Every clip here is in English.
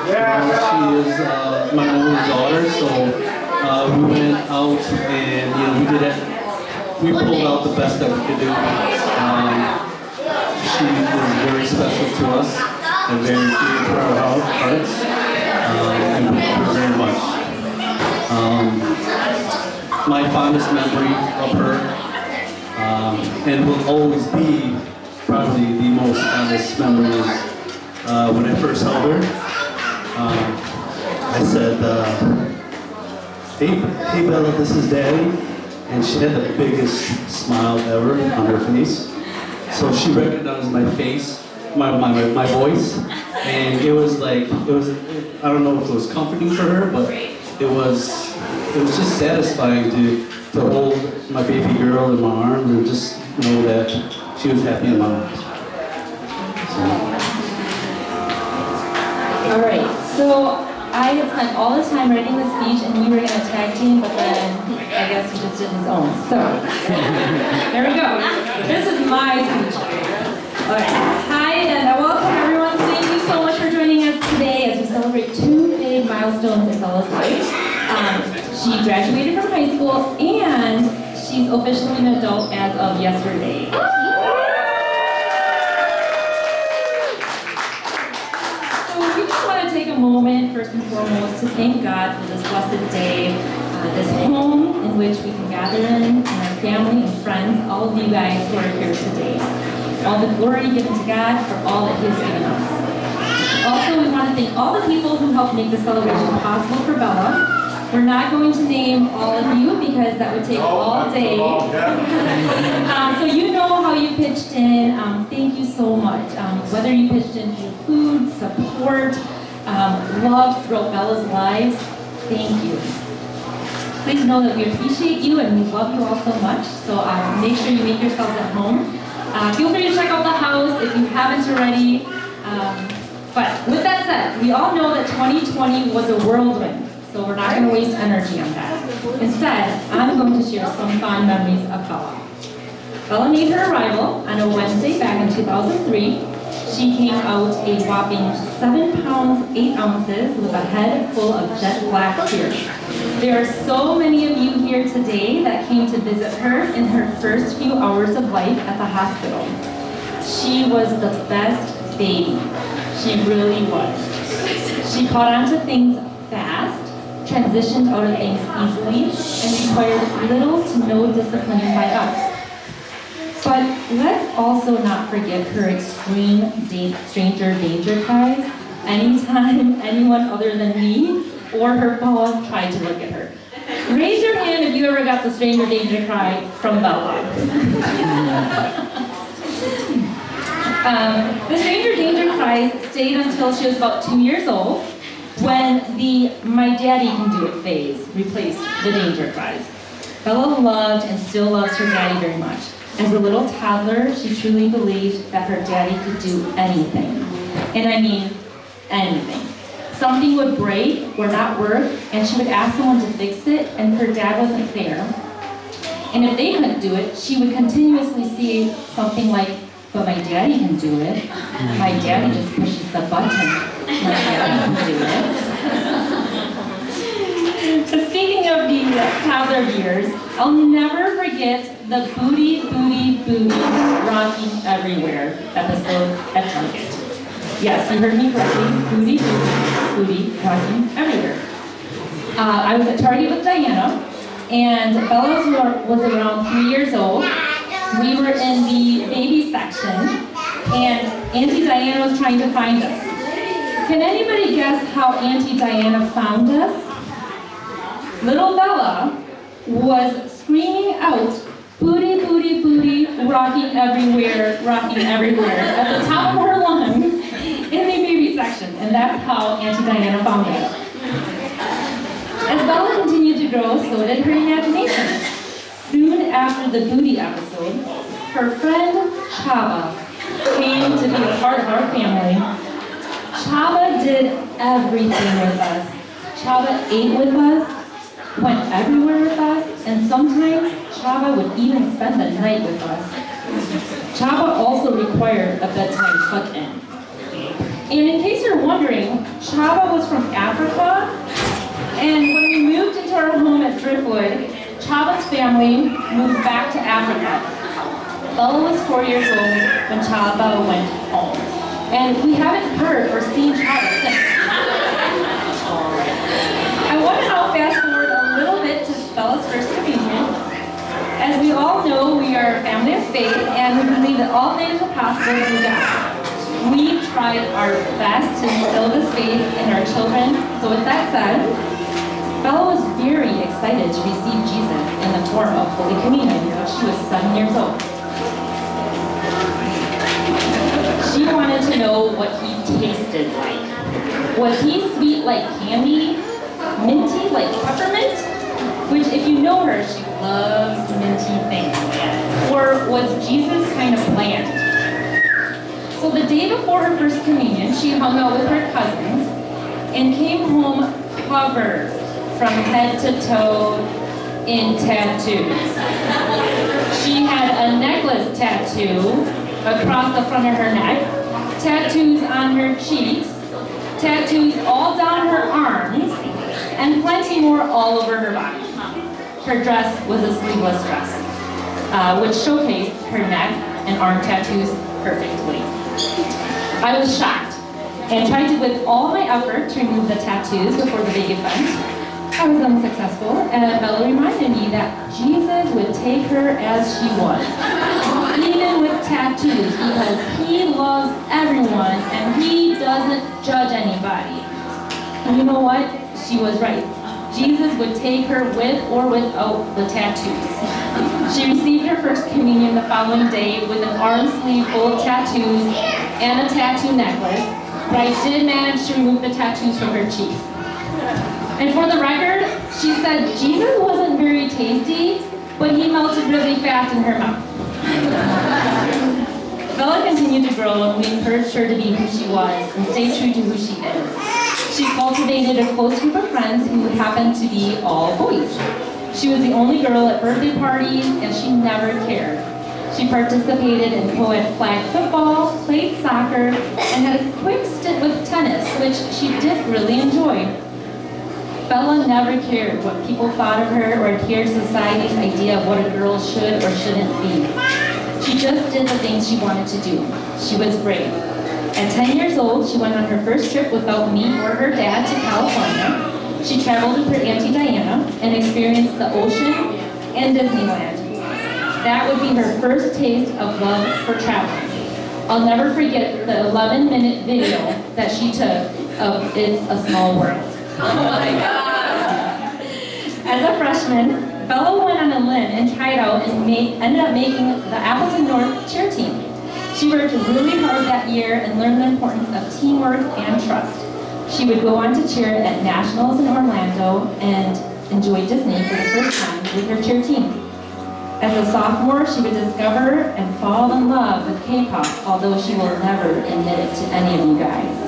She is my only daughter, so we went out and we did it. We pulled out the best that we could do. She was very special to us and very dear to our hearts, and we love her very much. My fondest memory of her, and will always be probably the most fondest memory is when I first held her. I said, hey Bella, this is Daddy. And she had the biggest smile ever on her face. So she recognized my face, my voice, and it was like, I don't know if it was comforting for her, but it was just satisfying to hold my baby girl in my arms and just know that she was happy in my arms. All right, so I had spent all the time writing the speech and we were going to tag team, but then I guess he just did his own. So, there we go. This is my speech. All right. Hi, and welcome everyone. Thank you so much for joining us today as we celebrate two big milestones in Bella's life. She graduated from high school and she's officially an adult as of yesterday. Take a moment, first and foremost, to thank God for this blessed day, this home in which we can gather in, and our family and friends, all of you guys who are here today. All the glory given to God for all that He has given us. Also, we want to thank all the people who helped make the celebration possible for Bella. We're not going to name all of you because that would take all day. So you know how you pitched in. Thank you so much. Whether you pitched in through food, support, love throughout Bella's lives, thank you. Please know that we appreciate you and we love you all so much. So make sure you make yourselves at home. Feel free to check out the house if you haven't already. But with that said, we all know that 2020 was a whirlwind. So we're not going to waste energy on that. Instead, I'm going to share some fond memories of Bella. Bella made her arrival on a Wednesday back in 2003. She came out a whopping 7 pounds, 8 ounces with a head full of jet black hair. There are so many of you here today that came to visit her in her first few hours of life at the hospital. She was the best baby. She really was. She caught on to things fast, transitioned out of things easily, and required little to no disciplining by us. But let's also not forget her extreme stranger danger cries anytime anyone other than me or her paw tried to look at her. Raise your hand if you ever got the stranger danger cry from Bella. The stranger danger cries stayed until she was about 2 years old, when the "my daddy can do it" phase replaced the danger cries. Bella loved and still loves her daddy very much. As a little toddler, she truly believed that her daddy could do anything. And I mean, anything. Something would break or not work, and she would ask someone to fix it, and her dad wasn't there. And if they couldn't do it, she would continuously say something like, "But my daddy can do it. My daddy just pushes the button. My daddy can do it." So speaking of the toddler years, I'll never forget the booty, booty, booty rocking everywhere episode at Target. Yes, you heard me correctly. Booty, booty, booty rocking everywhere. I was at Target with Diana, and Bella was around 3 years old. We were in the baby section, and Auntie Diana was trying to find us. Can anybody guess how Auntie Diana found us? Little Bella was screaming out, "Booty, booty, booty, rocking everywhere," at the top of her lungs in the baby section. And that's how Auntie Diana found us. As Bella continued to grow, so did her imagination. Soon after the booty episode, her friend Chaba came to be a part of our family. Chaba did everything with us. Chaba ate with us, went everywhere with us, and sometimes Chaba would even spend the night with us. Chaba also required a bedtime tuck-in. And in case you're wondering, Chava was from Africa, and when we moved into our home at Driftwood, Chava's family moved back to Africa. Bella was 4 years old when Chava went home, and we haven't heard or seen Chava since. I want to now fast forward a little bit to Bella's first communion. As we all know, we are a family of faith, and we believe that all things are possible through God. We've tried our best to instill this faith in our children. So with that said, Bella was very excited to receive Jesus in the form of Holy Communion when she was 7 years old. She wanted to know what he tasted like. Was he sweet like candy? Minty like peppermint? Which, if you know her, she loves minty things. Or was Jesus kind of bland? So the day before her first communion, she hung out with her cousins and came home covered from head to toe in tattoos. She had a necklace tattoo across the front of her neck, tattoos on her cheeks, tattoos all down her arms, and plenty more all over her body. Her dress was a sleeveless dress, which showcased her neck and arm tattoos perfectly. I was shocked and tried to, with all my effort, to remove the tattoos before the big event. I was unsuccessful, and Bella reminded me that Jesus would take her as she was, even with tattoos, because he loves everyone and he doesn't judge anybody. And you know what? She was right. Jesus would take her with or without the tattoos. She received her first communion the following day with an arm sleeve full of tattoos and a tattoo necklace, but I did manage to remove the tattoos from her cheeks. And for the record, she said Jesus wasn't very tasty, but he melted really fast in her mouth. Bella continued to grow, and we encouraged her to be who she was and stay true to who she is. She cultivated a close group of friends who happened to be all boys. She was the only girl at birthday parties, and she never cared. She participated in co-ed flag football, played soccer, and had a quick stint with tennis, which she did really enjoy. Bella never cared what people thought of her or adhered to society's idea of what a girl should or shouldn't be. She just did the things she wanted to do. She was brave. At 10 years old, she went on her first trip without me or her dad to California. She traveled with her Auntie Diana and experienced the ocean and Disneyland. That would be her first taste of love for traveling. I'll never forget the 11-minute video that she took of It's a Small World. Oh my God! As a freshman, Bella went on a limb and tried out and ended up making the Appleton North cheer team. She worked really hard that year and learned the importance of teamwork and trust. She would go on to cheer at nationals in Orlando and enjoy Disney for the first time with her cheer team. As a sophomore, she would discover and fall in love with K-pop, although she will never admit it to any of you guys.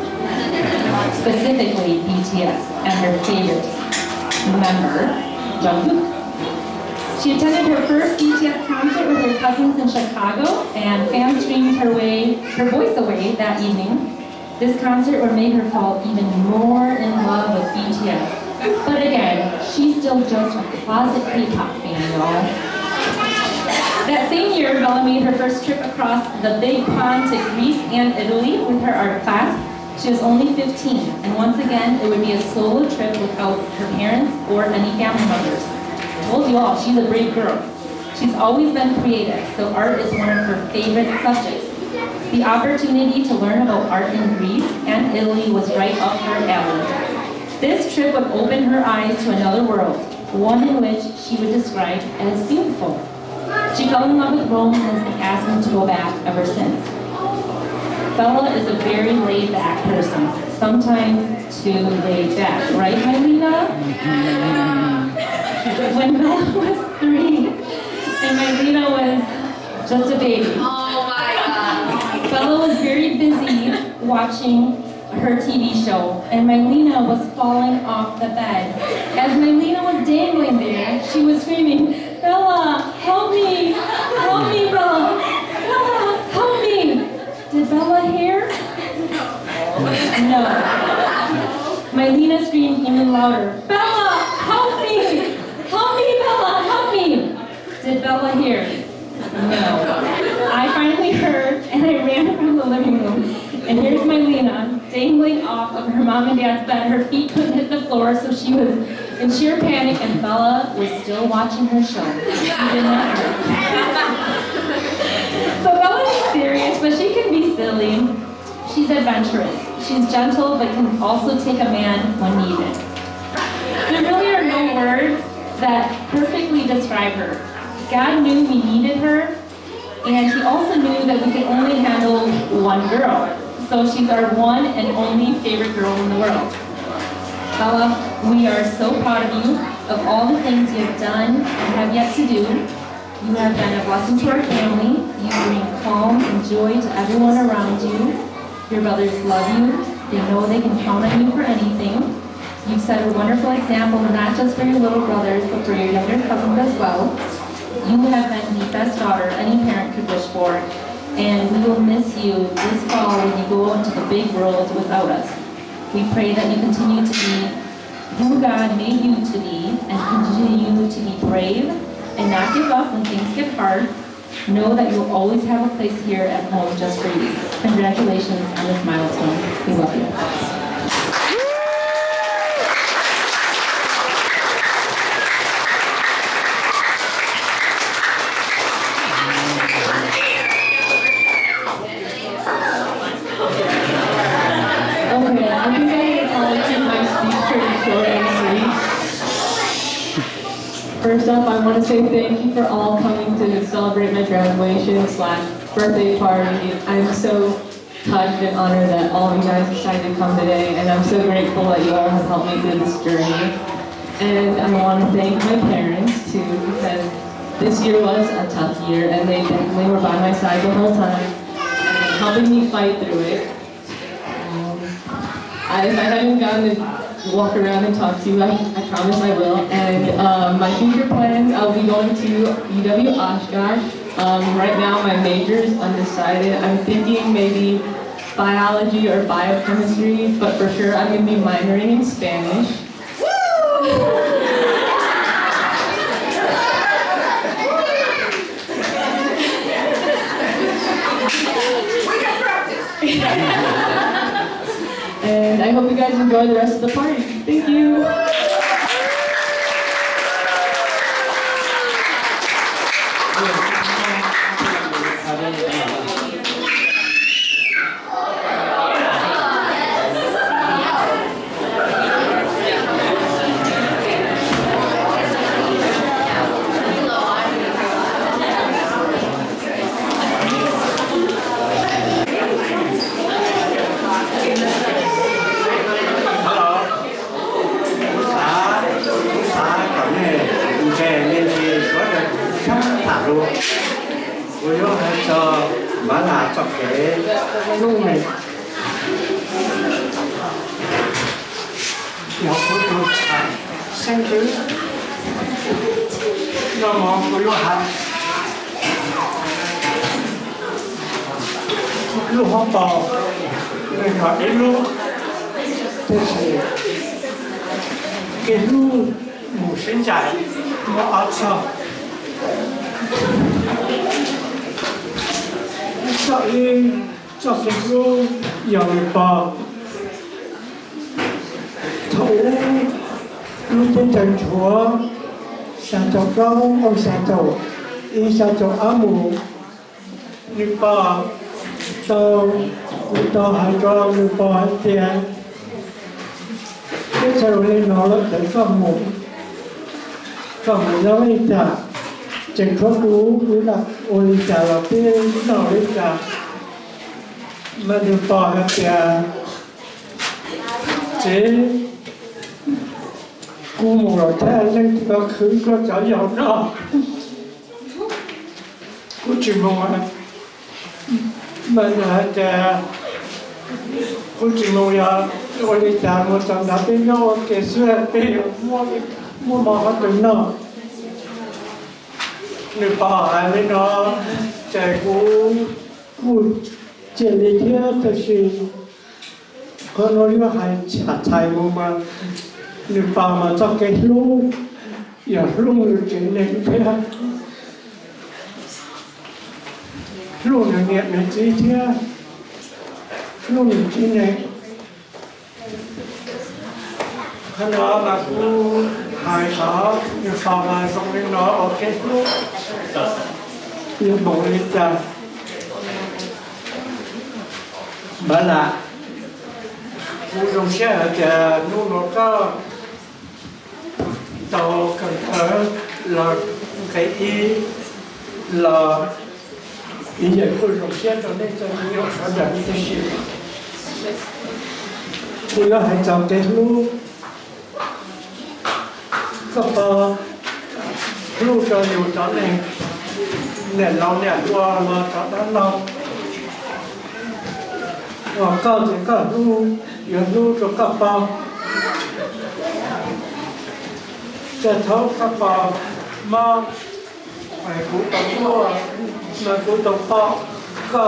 Specifically BTS and her favorite member, Jungkook. She attended her first BTS concert with her cousins in Chicago, and fans screamed her voice away that evening. This concert would make her fall even more in love with BTS. But again, she's still just a closet K-pop fan, y'all. That same year, Bella made her first trip across the Big Pond to Greece and Italy with her art class. She was only 15, and once again, it would be a solo trip without her parents or any family members. I told you all, she's a brave girl. She's always been creative, so art is one of her favorite subjects. The opportunity to learn about art in Greece and Italy was right up her alley. This trip would open her eyes to another world, one in which she would describe as beautiful. She fell in love with Rome and has been asking to go back ever since. Bella is a very laid-back person, sometimes too laid back, right, Mylena? When Bella was 3 and Mylena was just a baby. Oh my God. Bella was very busy watching her TV show, and Mylena was falling off the bed. As Mylena was dangling there, she was screaming, "Bella, help me! Help me, Bella! Bella, help me!" Did Bella hear? No. Mylena screamed even louder, Bella, help me! Help me, Bella, help me! Did Bella hear? No. I finally heard, and I ran from the living room. And here's Mylena, dangling off of her mom and dad's bed. Her feet couldn't hit the floor, so she was in sheer panic, and Bella was still watching her show. She did not hurt. So Bella is serious, but she can be silly. She's adventurous. She's gentle, but can also take a man when needed. There really are no words that perfectly describe her. God knew we needed her, and He also knew that we could only handle one girl. So she's our one and only favorite girl in the world. Bella, we are so proud of you, of all the things you have done and have yet to do. You have been a blessing to our family. You bring calm and joy to everyone around you. Your brothers love you. They know they can count on you for anything. You've set a wonderful example, not just for your little brothers, but for your younger cousins as well. You have been the best daughter any parent could wish for, and we will miss you this fall when you go into the big world without us. We pray that you continue to be who God made you to be, and continue to be brave and not give up when things get hard. Know that you'll always have a place here at home just for you. Congratulations on this milestone. We love you. Okay, I think I can keep my speech pretty short and sweet. First up, I want to say thank you for all coming to celebrate my graduation/birthday party. I'm so touched and honored that all of you guys decided to come today, and I'm so grateful that you all have helped me through this journey. And I want to thank my parents too, because this year was a tough year, and they definitely were by my side the whole time, and helping me fight through it. If I hadn't gotten to walk around and talk to you, I promise I will. And my future plans, I'll be going to UW Oshkosh. Right now my major is undecided. I'm thinking maybe biology or biochemistry, but for sure I'm going to be minoring in Spanish. And I hope you guys enjoy the rest of the party. Thank you. cho mở lại cho cái luôn này nhỏ của tôi sinh thứ nó mong của lúc hành lúc họ bò người họ đến lúc tôi sẽ cái lúc mù sinh chạy nó áp sao sợ đi cho cái lúc dòng bò thủ lúc trên trần chúa sang cho con ông sang cho áo mù như bò to hai con như bò tiền cái sau lên nó là tới phòng mù nó mới trả trên khó cú là ôi trả là cái nào đấy trả mà được bò là tiền chế cú mù rồi thế lên có khứ có cháu dầu đó cú chỉ mong là mà là cha cú chỉ mong là ôi đi trả một trăm đã bên nhau cái xưa bên mua mà hết được nó người bà hai bên nó chạy cú chạy đi theo thực sự có nói là hai chạy mà nếu bà mà cho cái lú giờ lú được chuyện này thế ha lú này nghiệp này chỉ thế lú này chỉ này khi đó là cô hai đó như sau này xong đến đó ở cái lú như bộ đi ra bà là cô dùng xe ở chợ nu nó có tàu cần thơ là cái ý là ý giờ cô dùng xe cho nên cho nhiều sản phẩm như thế gì cô có hay chọn cái lú có bao lú cho nhiều cho nên nè lâu nè qua mà cho đó lâu và cao thì có lú giờ lú cho các baoจะเท่ากับปอมาไอ้กูตองตัวมากูตองปอก็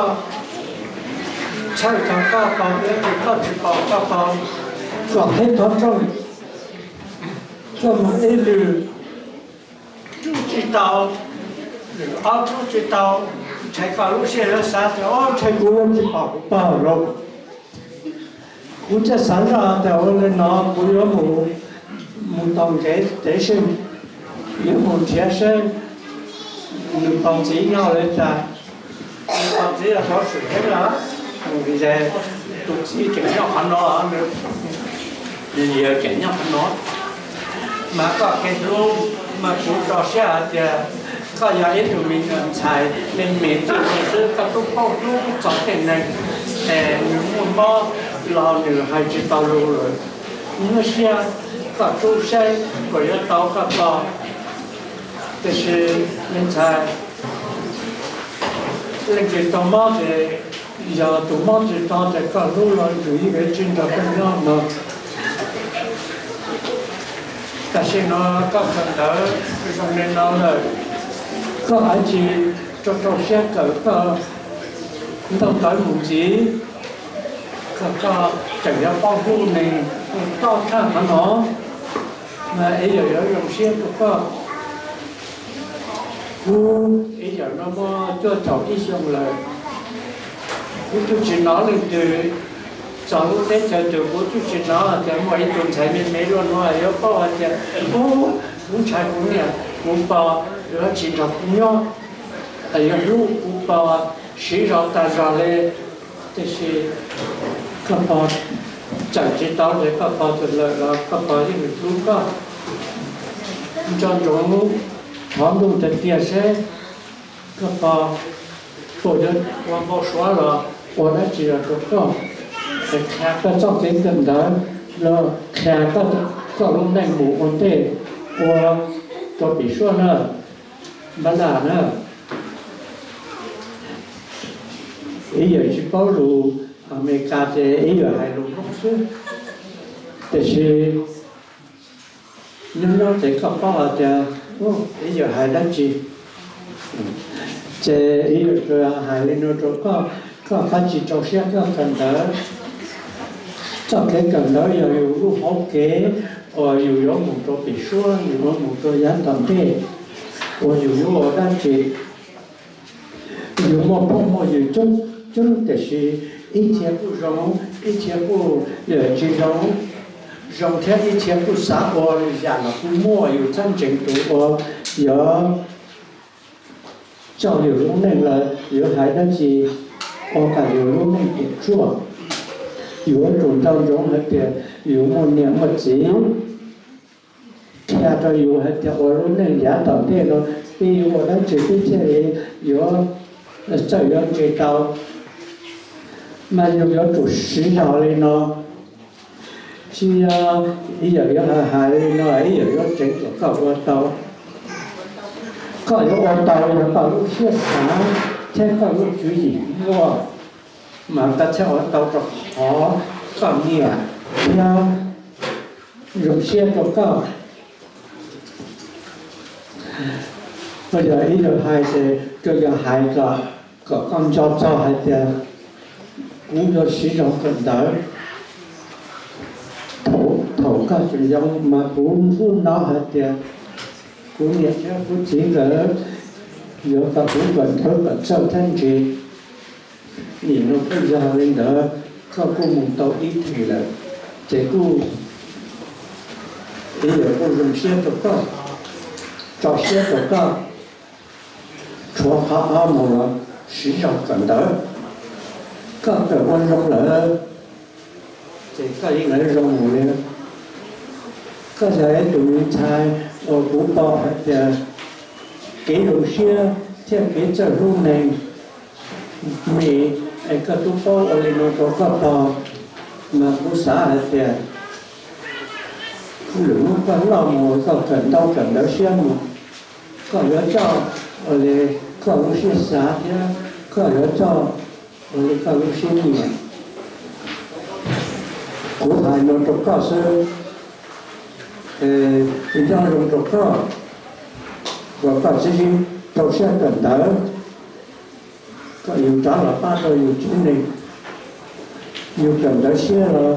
ใช่ทางก้าปอเนี่ยก็จะปอก้าปอก็ให้ทอดจ้องก็มาเอลือจูจิตเอาหรือเอาจูจิตเอาใช้การรู้เสียแล้วซะแต่ว่าใช้กูยังจะปอเปล่าหรอกกูจะสารแต่ว่าเลยน้องกูยังหมูmột tổng tế sinh những một trẻ sinh một tổng chí nhau lên trời một tổng chí là có sự hết đó vì thế tụi chí kiểm nhau hắn nó được nhiều kiểm nhau hắn nó mà có cái lúc mà chúng ta sẽ thì có nhà ít tụi mình xài nên miễn thị sự các tụi bao lúc chọn cái này những môn mơ lo được hay chỉ tao luôn rồi nhưng mà cả chú xe của những tàu các bò thì nhân tài lên cái tàu mát thì giờ tàu mát thì tàu thì cả lũ là chủ yếu cái chuyện đó bên nhau mà ta sẽ nó các phần đó trong nên nó là có ai chỉ cho tàu xe cỡ có tàu tới một gì có chẳng ra bao nhiêu này to thang mà nó mà ấy giờ dùng xe của con ấy giờ nó mà cho cháu đi dùng là tôi chỉ nói lên từ cháu lúc đấy chờ từ bố tôi chỉ nói là cái mọi tuần chạy bên mấy luôn nói là có là cái muốn chạy cũng nhỉ muốn bảo rồi chỉ đọc nhau ấy giờ lúc muốn bảo sĩ rõ ta rõ lên thì các bạn chẳng chỉ tao để các bạn thuận lợi là các bạn đi được luôn cả cho chúng thoáng đủ thật tiền sẽ các bạn phổ biến qua bao xóa là qua đã chỉ là được không để khác các trong cái gần đó là khác các lúc này ngủ ổn định qua cho bị xóa nữa bán là nữa ý giờ chỉ có đủ America thì ý giờ hay lúc không xưa thì nhưng nó sẽ không có ở chợ ý giờ hay đánh chi chế ý giờ hay lên nó có phát triển trong xe có cần đó trong cái cần đó giờ lúc học kế dù có một chỗ bị xóa dù có một chỗ dán tầm thế dù có đánh chi dù một phong một dù chung thì ít chế của rong ít chế của lửa chỉ rong theo ít chế của xã hội giả là cũng muaอยู่chân chính tụ giờ cho nhiều lúc này là nhiều hai đó gì cả nhiều lúc này bị chua nhiều trộn trong giống hết tiền nhiều một niệm một chỉ theo cho nhiều hết tiền lúc này giá tổng tiền nó vì một đó chỉ biết chơi nhiều chơi đó chơi tàu mà dùng cho chủ sĩ nào lên nó chỉ ý giờ là hai nó ấy giờ nó chính của cậu ô tô cậu ô tô là cậu lúc xe sáng thế cậu lúc chú gì mua mà ta xe ô tô rất khó còn nhiều theo dùng xe của cậu bây giờ ý giờ hai thì cho giờ hai là có con cho hai tiền cũng cho sử dụng cần tới các trường dòng mà cũng nó hết thì cũng nhận ra cũng chỉ là giữa các cũng vẫn thôi vẫn sâu thân trị nhìn nó bây giờ lên đó có cũng một tàu ít thì là chỉ cũng bây giờ cũng dùng xe của con cho xe của con chúa họ một sử dụng cần đó có cái quan trọng là thì có những cái rong mùi nữa có thể tụi mình thay ở cũng bỏ hết cái đầu xe theo cái trở luôn này mình cái tụ bỏ ở đây nó có bỏ mà cũng xả hết thì lũ con lo mùi có cần đâu xe mà có nhớ cho ở đây có lúc xe xả thì có nhớ cho ở đây có lúc xe nhiều của thầy nó trục cao sư thì do dùng trục cao và cả sĩ tàu xe cần tới có nhiều trả là ba tàu nhiều chuyến này nhiều cần tới xe là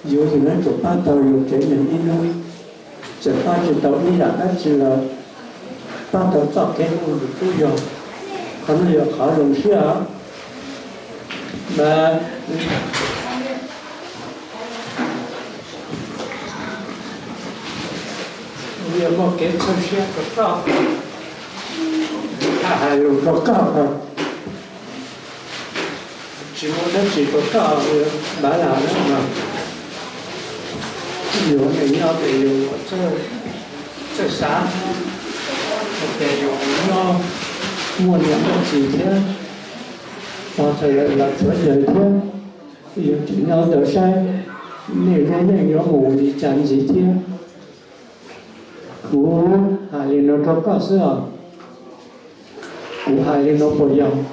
nhiều thì nói trục ba tàu nhiều chế mình đi luôn chỉ ba chỉ tàu đi là cái chỉ là ba tàu cho cái luôn được tôi dùng còn bây giờ khó dùng xe mà giờ một cái sân xe của con hai lùng của con thôi chỉ muốn đất chỉ của con bà làm đó mà nhiều người nhau thì nhiều chơi sáng ok nhiều nó mua những cái gì thế và thời là chuyện đời thế nhiều chuyện nhau đỡ sai nếu nó nhiều ngủ thì chẳng gì thế của hai liên nó có cơ sở của hai liên nó bồi dòng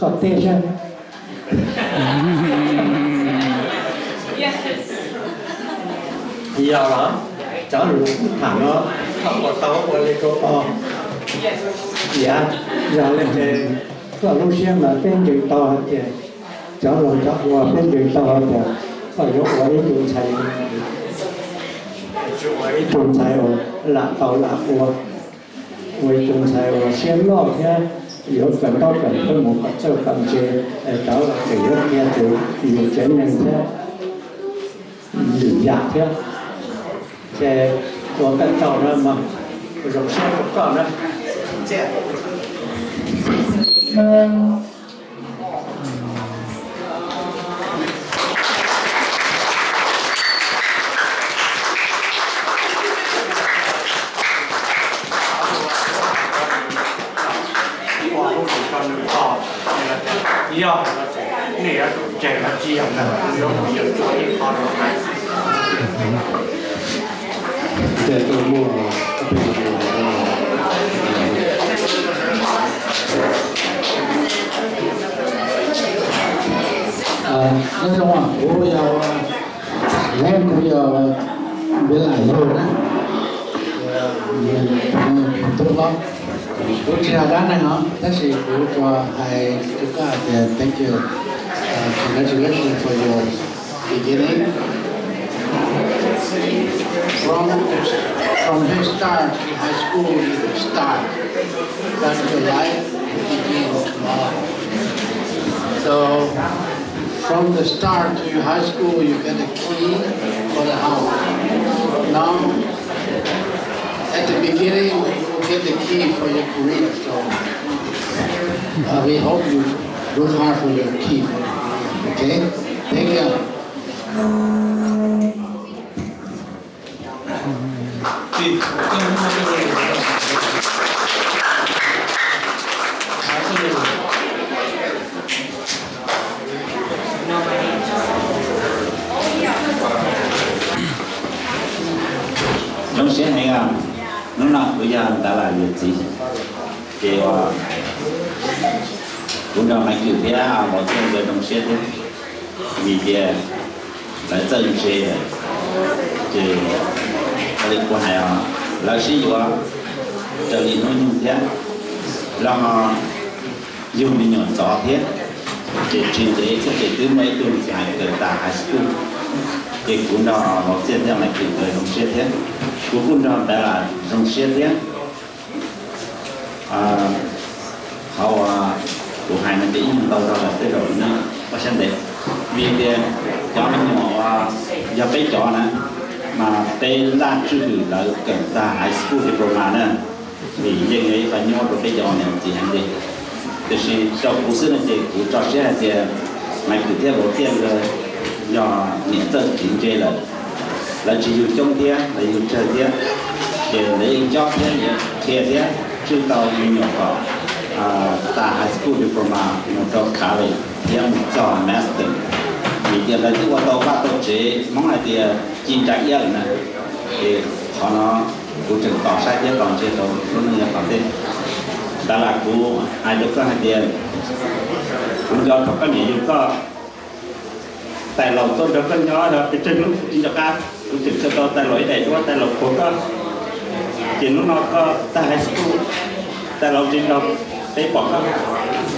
có tê chân giờ đó cháu được thẳng nó không có tao qua lên có to dạ giờ lên thì có lúc xem là tên chữ to thì cháu rồi cháu qua tên chữ to thì phải có quả ý dùng thầy trồng菜哦，辣豆辣貨，會種菜哦，先攞嘅，如果近多近都冇白州咁嘅，搞落嚟咗嘅就要整樣嘅，連日嘅，即係我跟做啦嘛，佢仲先個講啦，即係。以後你一正嘅知人啊，如果唔要做嘢，可能係。即係都冇nói chung là bố yêu em cũng yêu biết lại yêu đó tốt lắm bố chỉ là đá này hả tất nhiên bố cho hai chúng ta thank you congratulations for your beginning from his start to high school you start that's your life begins tomorrow so from the start to your high school, you get a key for the house. Now, at the beginning, you get the key for your career. So, we hope you work hard for your key. Okay? Thank you. Trong xe này à, nó nào bây giờ người ta là việc gì? Thì cũng là mấy kiểu thế à, một trong cái trong xe thế, vì thế là chân xe, thì cái của hai là sĩ của trợ lý nó như thế, là dùng mình nhọn gió thế, thì chuyên tế sẽ từ mấy tuần dài từ tại high school. thì cũng đó nó sẽ theo này kiểu người không sẽ thế cũng đó bé là không sẽ thế họ của hai mình chỉ đầu đó là cái rồi nó có sẽ đẹp vì cho mình nhỏ giờ bé cho nè mà bé là chữ là cần ta high school diploma nè vì những người phải nhỏ rồi bé cho này chỉ hành đi thì cho cụ sư này thì cụ cho sẽ thì mày cứ theo đầu tiên rồi do niệm chân chính chế là chỉ dùng trong thế là dùng chơi thế để lấy cho thế thế chưa tao như nhỏ vào ta high school diploma một trong khá về thêm cho master vì tiền là thứ qua tàu bắt tàu chế mong là thì chi trả yên nè thì họ nó cũng chừng tỏ sai thế còn chế tàu lúc này còn thế đó là của ai được có hai tiền cũng do các cái nhiều có tài lộc tôi được con nhỏ đó cái chân lúc đi cho cá cũng chừng cho tôi tài lỗi này đúng tài lộc của con chỉ nó có ta high school tài lộc trên đâu để bỏ các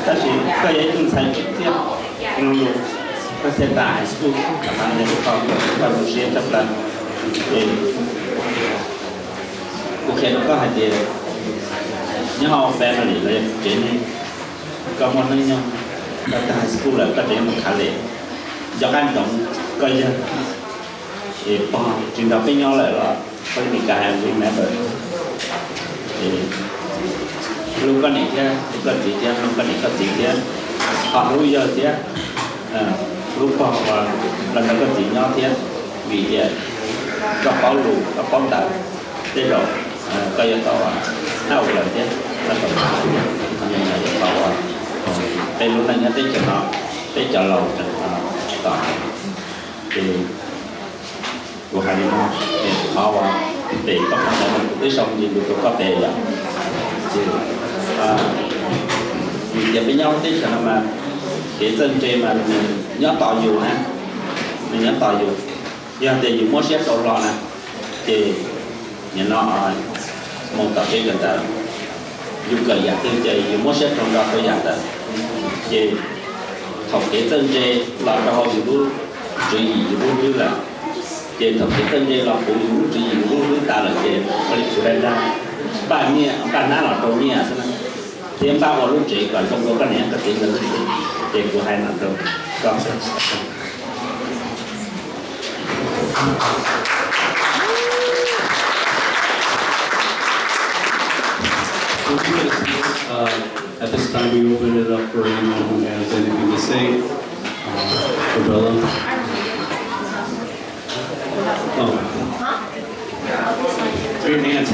ta chỉ có giấy chứng sai trực tiếp không được có thể ta high school các bạn nên con và một số tập lần để cụ thể nó có hai tiền nhớ họ về là để lấy chuyện này có một nơi nhau ta high school là ta để một khả lệ do anh động coi như thì bỏ chuyện đó với nhau lại là có những cái hàng với mẹ vợ thì lúc có những cái lúc có gì chứ lúc có những cái gì chứ họ lúc giờ chứ lúc bỏ lần đó có gì nhau chứ vì có bảo lù có bảo tận thế rồi coi như tao nào lần chứ nó còn nhưng mà tao đây lúc này nhớ tới cho nó tới cho lâu cho nó thì của hai đứa thì họ để có thể mình tới xong thì được có thể là thì vì với nhau tới cho nó mà cái chân trên mà mình nhớ tỏ dù nè mình nhớ tỏ dù giờ thì dùng mối xếp đồ lo nè thì nhìn nó một tập cái gần đó dùng cờ giả tương chơi dùng mối xếp trong đó có giả đó thì học cái chân trên là cho họ dùng chỉ dùng như là trên thực tế tên đây là phụ nữ chỉ những ta là trên ở đây chủ đề ra bạn nhẹ bạn nào là đầu nhẹ thì em bao lúc chỉ còn không có cái này cái tiền là tiền của hai nạn đâu còn At this time, we open it up for anyone who has anything to say. For Bella. Oh. Your hands.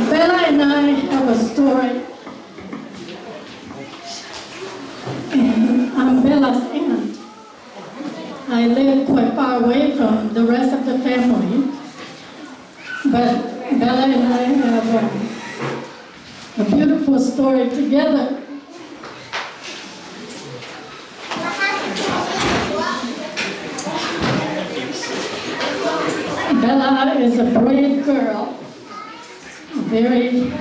Bella and I have a story. And I'm Bella's aunt. I live quite far away from the rest of the family. But Bella and I have a beautiful story together. Bella is a brave girl. Very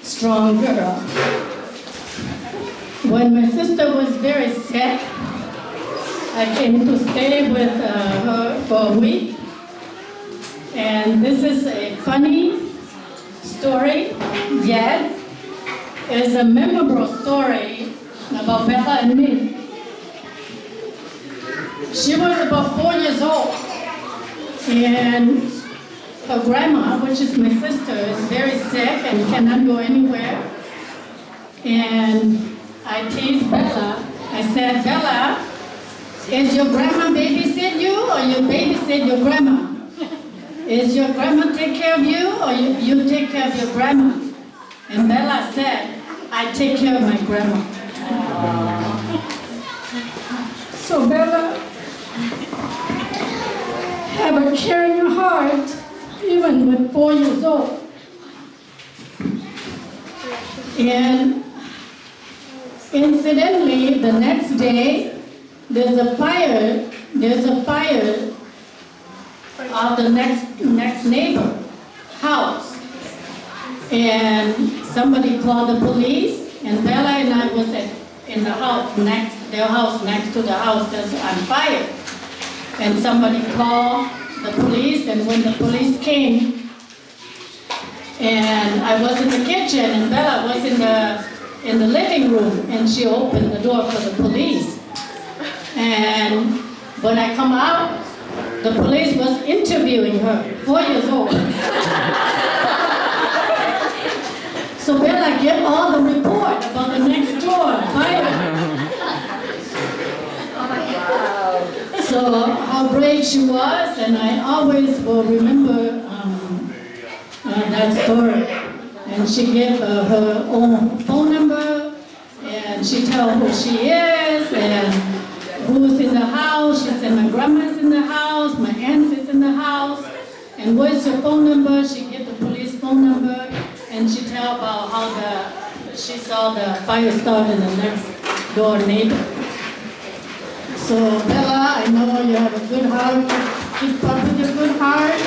strong girl. When my sister was very sick, I came to stay with her for a week. And this is a funny story, yet it's a memorable story about Bella and me. She was about 4 years old, and her grandma, which is my sister, is very sick and cannot go anywhere. And I teased Bella. I said, Bella, is your grandma babysit you or you babysit your grandma? Is your grandma take care of you or you take care of your grandma? And Bella said, I take care of my grandma. So Bella have a caring heart even with 4 years old. And incidentally, the next day, there's a fire of the next neighbor house. And somebody called the police, and Bella and I was in the house their house next to the house that's on fire. And somebody called the police, and when the police came, and I was in the kitchen, and Bella was in the living room, and she opened the door for the police. And when I come out, the police was interviewing her, 4 years old. So Bella gave all the report about the next door fire. So how brave she was, and I always will remember that story. And she gave her own phone number, and she told who she is, and who's in the house. She said, my grandma's in the house, my aunt is in the house, and what's your phone number? She gave the police phone number, and she tell about how she saw the fire start in the next door neighbor. So Bella, I know you have a good heart. Keep up with your good heart.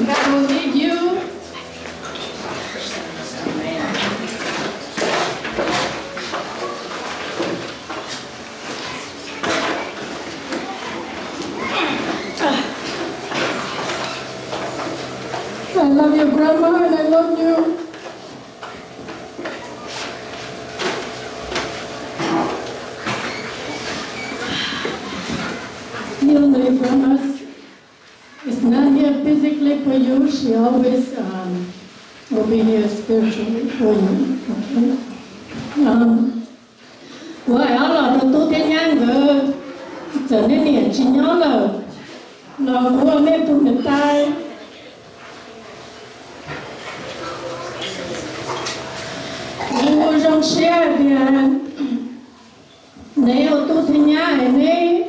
God will lead you. I love you, Grandma, and I love you. You know, your Grandma is not here physically for you. She always will be here spiritually for you. Okay? Well, I love the two things. Trở nên hiện chỉ nhớ là của nên tụi người ta vô trong xe thì nếu tôi thì nhà này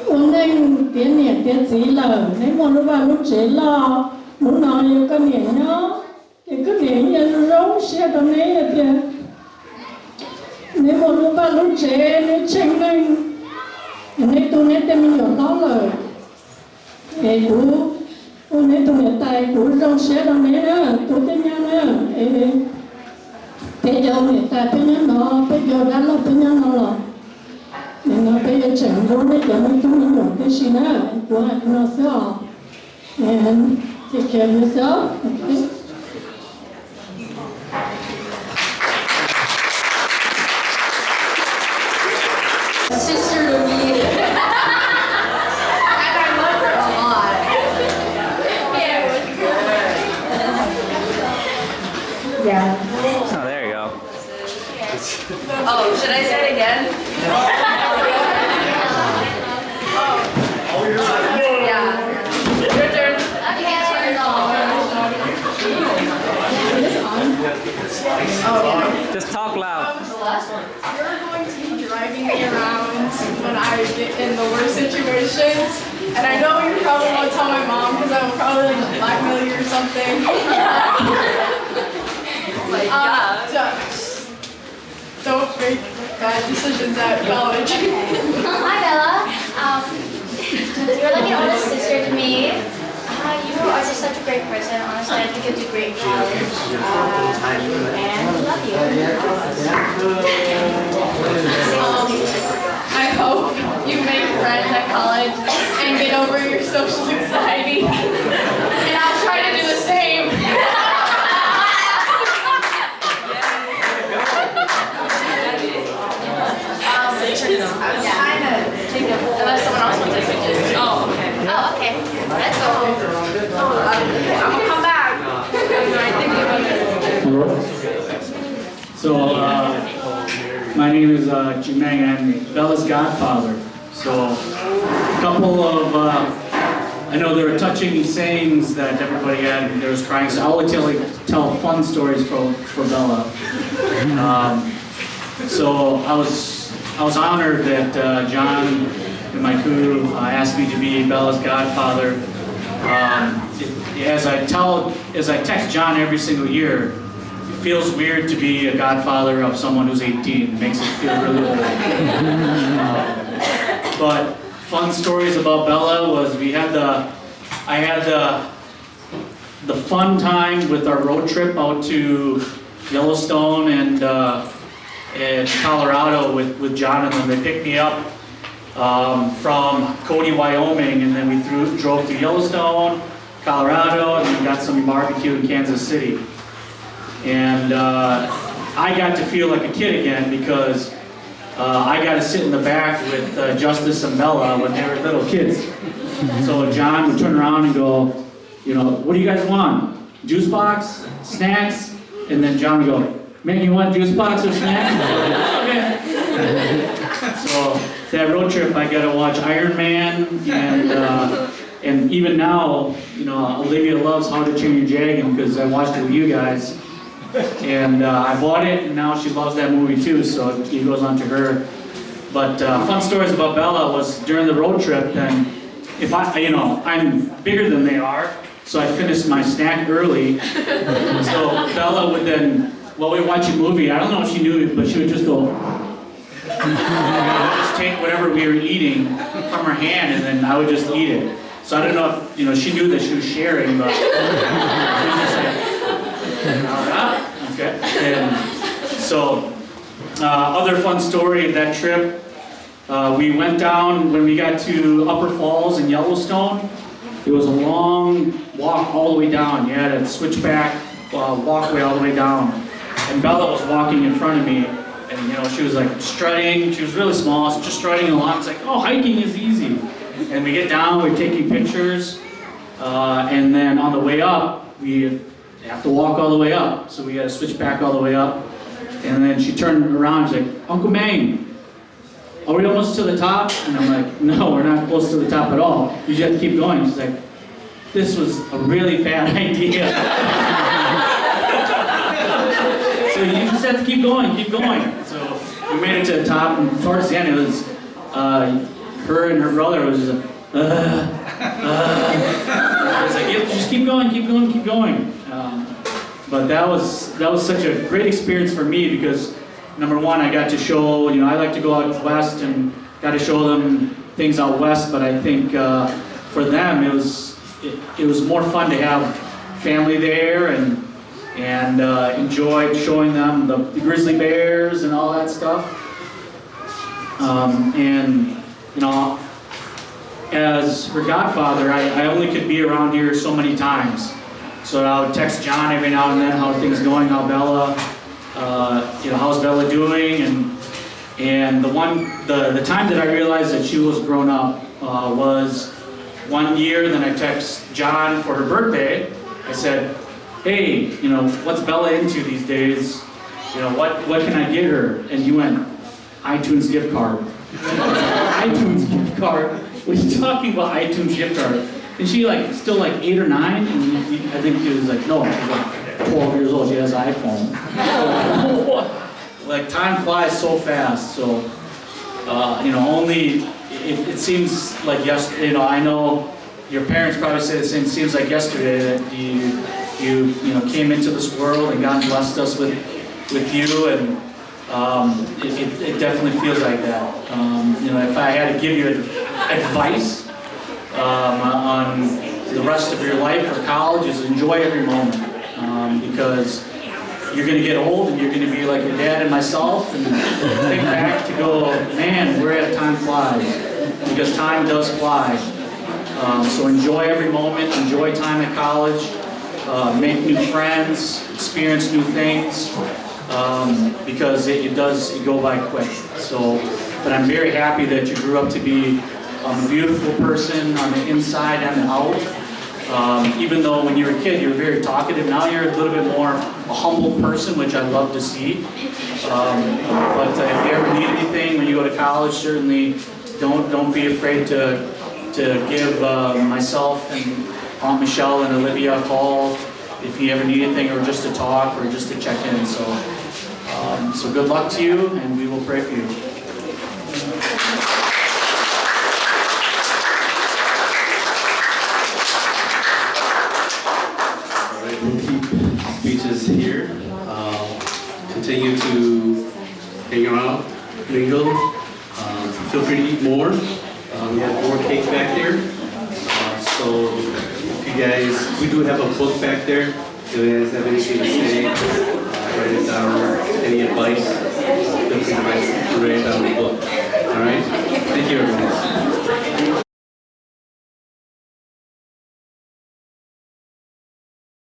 ông nên tiến niệm tiến sĩ là nếu mà lúc vào lúc chế là lúc nào yêu cái niệm nhớ thì cứ niệm như giống xe đó này thì nếu mà lúc vào lúc chế nếu tranh lên nếu tôi nên tên mình nhỏ đó là thì cũng nên tôi hiện tại cũng trong xe đó này đó tôi tên nhau nữa bây giờ hiện tại bây giờ nó bây giờ đã là bây giờ nó là nên nó bây giờ chẳngรู้đấy giờ mình chúng mình nhỏ cái gì nữa của hai nó sẽ and take care of yourself. Okay? Sister to me. And I love her a lot. Yeah, it was good. Yeah. Oh, there you go. Oh, should I say it again? Yeah. Your turn. Okay, turn on. Just talk loud. You're going to be driving me around when I get in the worst situations. And I know you probably won't tell my mom because I will probably like blackmail you or something. Don't make bad decisions at college. Hi Bella. You're like an older sister to me. You are just such a great person. Honestly, I think you'll do great in college. And I love you. I hope you make friends at college and get over your social anxiety. And I'll try to do the same. I was trying to take a unless someone else wants to take pictures. Oh, okay. Oh, okay. Let's go. I'm gonna come back. So, my name is Jimeng. I'm Bella's godfather. So, a couple of, I know there were touching sayings that everybody had, and there was crying, so I always tell fun stories for Bella. So, I was honored that John and Maikue asked me to be Bella's godfather. As I text John every single year, it feels weird to be a godfather of someone who's 18. It makes it feel really old. But fun stories about Bella was I had the fun time with our road trip out to Yellowstone and Colorado with Jonathan. They picked me up from Cody, Wyoming, and then we drove to Yellowstone, Colorado, and then got some barbecue in Kansas City. And I got to feel like a kid again because I got to sit in the back with Justice and Bella when they were little kids. So John would turn around and go, what do you guys want? Juice box? Snacks? And then John would go, man, you want juice box or snacks? Okay. So that road trip, I got to watch Iron Man, and even now, Olivia loves How to Train Your Dragon because I watched it with you guys. And I bought it, and now she loves that movie too, so it goes on to her. But fun stories about Bella was during the road trip, and if I'm bigger than they are, so I finished my snack early. So Bella would then, while we watch a movie, I don't know if she knew it, but she would just go, just take whatever we were eating from her hand, and then I would just eat it. So I don't know if, she knew that she was sharing, but she was just like, okay. And so, other fun story of that trip, we went down, when we got to Upper Falls in Yellowstone, it was a long walk all the way down. You had a switchback walkway all the way down. And Bella was walking in front of me, and she was like strutting. She was really small, just strutting along. It's like, oh, hiking is easy. And we get down, we're taking pictures, and then on the way up, we have to walk all the way up. So we got to switch back all the way up. And then she turned around, she's like, Uncle Mang, are we almost to the top? And I'm like, no, we're not close to the top at all. You just have to keep going. She's like, this was a really bad idea. So you just have to keep going, keep going. So we made it to the top, and towards the end it was, her and her brother was just it's like, yep, just keep going, keep going, keep going. But that was such a great experience for me because, number one, I got to show, I like to go out west and got to show them things out west, but I think for them it was more fun to have family there and enjoyed showing them the grizzly bears and all that stuff. As her godfather, I only could be around here so many times. So I would text John every now and then, how are things going, how Bella, how's Bella doing? And the time that I realized that she was grown up was one year. Then I text John for her birthday. I said, hey, what's Bella into these days? What can I get her? And you went, iTunes gift card. iTunes gift card? What are you talking about, iTunes gift card? And she still 8 or 9, and I think she was like, no, she's like 12 years old, she has an iPhone. Time flies so fast, so, it seems like yesterday, I know your parents probably say the same, it seems like yesterday that you came into this world and God blessed us with you, and it definitely feels like that. If I had to give you advice on the rest of your life or college, is enjoy every moment, because you're going to get old and you're going to be like your dad and myself and think back to go, man, where time flies, because time does fly. So enjoy every moment, enjoy time at college, make new friends, experience new things, because it does go by quick. But I'm very happy that you grew up to be a beautiful person on the inside and the out. Even though when you were a kid you were very talkative, now you're a little bit more a humble person, which I love to see. But if you ever need anything when you go to college, certainly don't be afraid to give myself and Aunt Michelle and Olivia a call if you ever need anything, or just to talk or just to check in. So good luck to you, and we will pray for you. here. Continue to hang around, mingle. Feel free to eat more. We have more cake back there. So if you guys, we do have a book back there. If you guys have anything to say, write it down, any advice,